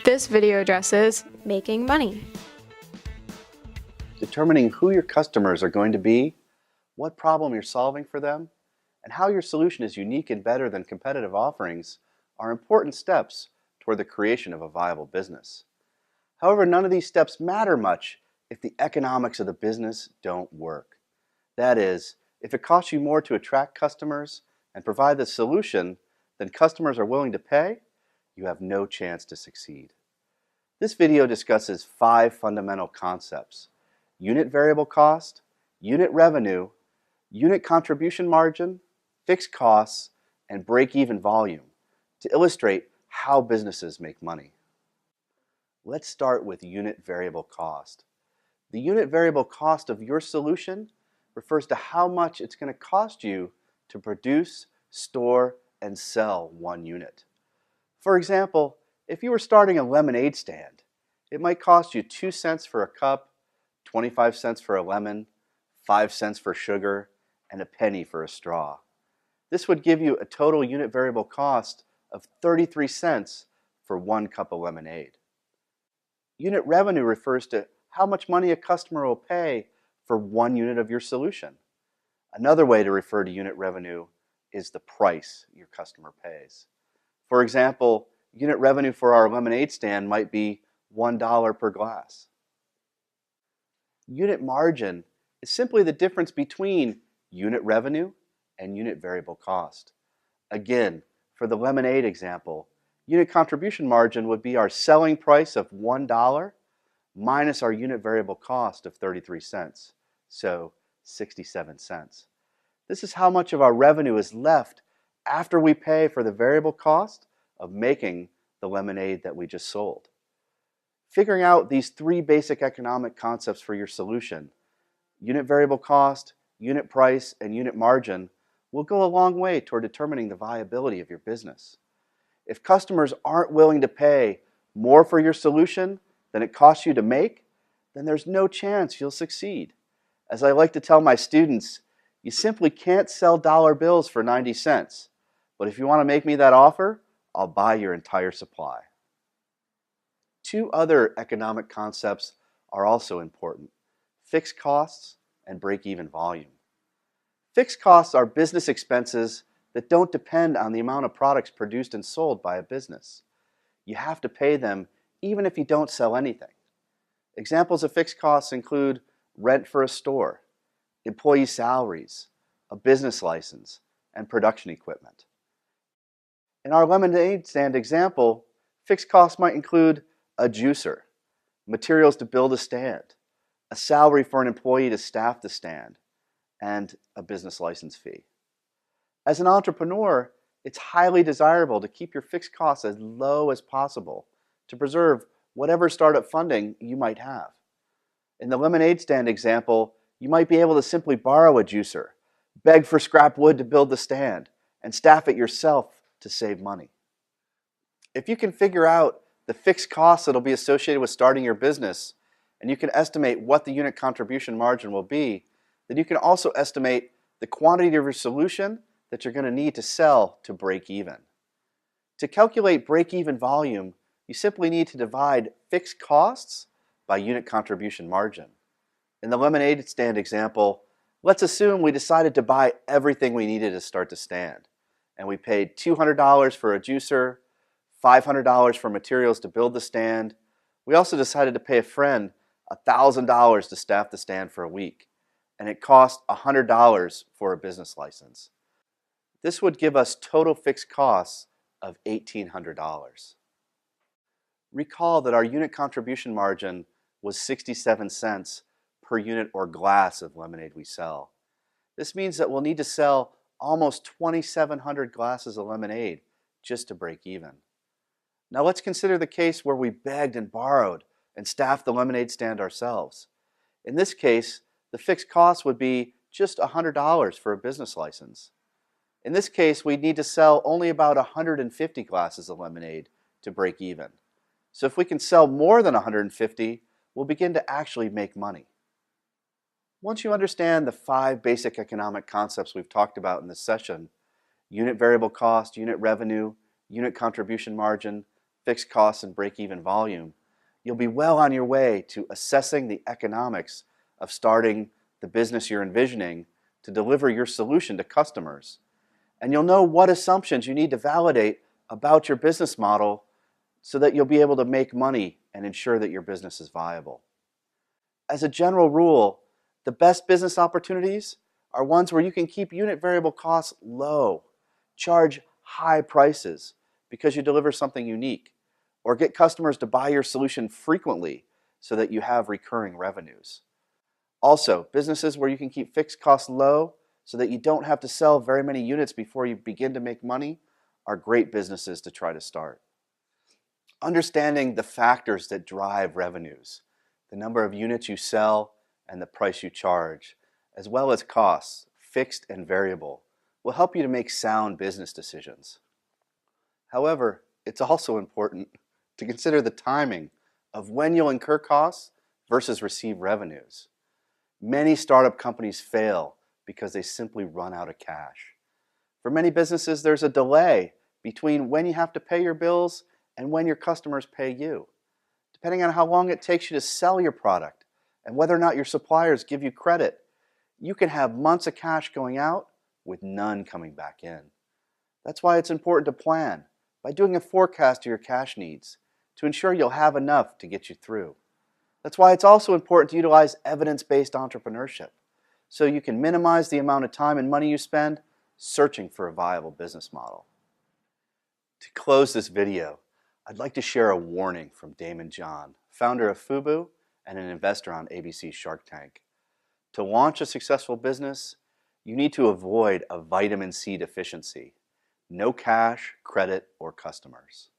This video addresses making money. Determining who your customers are going to be, what problem you're solving for them, and how your solution is unique and better than competitive offerings are important steps toward the creation of a viable business. However, none of these steps matter much if the economics of the business don't work. That is, if it costs you more to attract customers and provide the solution than customers are willing to pay, you have no chance to succeed. This video discusses 5 fundamental concepts: unit variable cost, unit revenue, unit contribution margin, fixed costs, and break-even volume to illustrate how businesses make money. Let's start with unit variable cost. The unit variable cost of your solution refers to how much it's going to cost you to produce, store, and sell one unit. For example, if you were starting a lemonade stand, it might cost you 2 cents for a cup, 25 cents for a lemon, 5 cents for sugar, and a penny for a straw. This would give you a total unit variable cost of 33 cents for 1 cup of lemonade. Unit revenue refers to how much money a customer will pay for 1 unit of your solution. Another way to refer to unit revenue is the price your customer pays. For example, unit revenue for our lemonade stand might be $1 per glass. Unit margin is simply the difference between unit revenue and unit variable cost. Again, for the lemonade example, unit contribution margin would be our selling price of $1 minus our unit variable cost of 33 cents, so 67 cents. This is how much of our revenue is left after we pay for the variable cost of making the lemonade that we just sold. Figuring out these 3 basic economic concepts for your solution, unit variable cost, unit price, and unit margin, will go a long way toward determining the viability of your business. If customers aren't willing to pay more for your solution than it costs you to make, then there's no chance you'll succeed. As I like to tell my students, you simply can't sell dollar bills for 90 cents. But if you want to make me that offer, I'll buy your entire supply. 2 other economic concepts are also important: fixed costs and break-even volume. Fixed costs are business expenses that don't depend on the amount of products produced and sold by a business. You have to pay them even if you don't sell anything. Examples of fixed costs include rent for a store, employee salaries, a business license, and production equipment. In our lemonade stand example, fixed costs might include a juicer, materials to build a stand, a salary for an employee to staff the stand, and a business license fee. As an entrepreneur, it's highly desirable to keep your fixed costs as low as possible to preserve whatever startup funding you might have. In the lemonade stand example, you might be able to simply borrow a juicer, beg for scrap wood to build the stand, and staff it yourself to save money. If you can figure out the fixed costs that will be associated with starting your business, and you can estimate what the unit contribution margin will be, then you can also estimate the quantity of your solution that you're going to need to sell to break even. To calculate break-even volume, you simply need to divide fixed costs by unit contribution margin. In the lemonade stand example, let's assume we decided to buy everything we needed to start the stand, and we paid $200 for a juicer, $500 for materials to build the stand. We also decided to pay a friend $1,000 to staff the stand for a week, and it cost $100 for a business license. This would give us total fixed costs of $1,800. Recall that our unit contribution margin was 67 cents per unit or glass of lemonade we sell. This means that we'll need to sell almost 2,700 glasses of lemonade just to break even. Now let's consider the case where we begged and borrowed and staffed the lemonade stand ourselves. In this case, the fixed cost would be just $100 for a business license. In this case, we'd need to sell only about 150 glasses of lemonade to break even. So if we can sell more than 150, we'll begin to actually make money. Once you understand the 5 basic economic concepts we've talked about in this session, unit variable cost, unit revenue, unit contribution margin, fixed costs and break-even volume, you'll be well on your way to assessing the economics of starting the business you're envisioning to deliver your solution to customers. And you'll know what assumptions you need to validate about your business model so that you'll be able to make money and ensure that your business is viable. As a general rule, the best business opportunities are ones where you can keep unit variable costs low, charge high prices because you deliver something unique, or get customers to buy your solution frequently so that you have recurring revenues. Also, businesses where you can keep fixed costs low so that you don't have to sell very many units before you begin to make money are great businesses to try to start. Understanding the factors that drive revenues, the number of units you sell and the price you charge, as well as costs, fixed and variable, will help you to make sound business decisions. However, it's also important to consider the timing of when you'll incur costs versus receive revenues. Many startup companies fail because they simply run out of cash. For many businesses, there's a delay between when you have to pay your bills and when your customers pay you. Depending on how long it takes you to sell your product and whether or not your suppliers give you credit, you can have months of cash going out with none coming back in. That's why it's important to plan by doing a forecast of your cash needs to ensure you'll have enough to get you through. That's why it's also important to utilize evidence-based entrepreneurship so you can minimize the amount of time and money you spend searching for a viable business model. To close this video, I'd like to share a warning from Damon John, founder of Fubu and an investor on ABC's Shark Tank. To launch a successful business, you need to avoid a vitamin C deficiency: no cash, credit, or customers.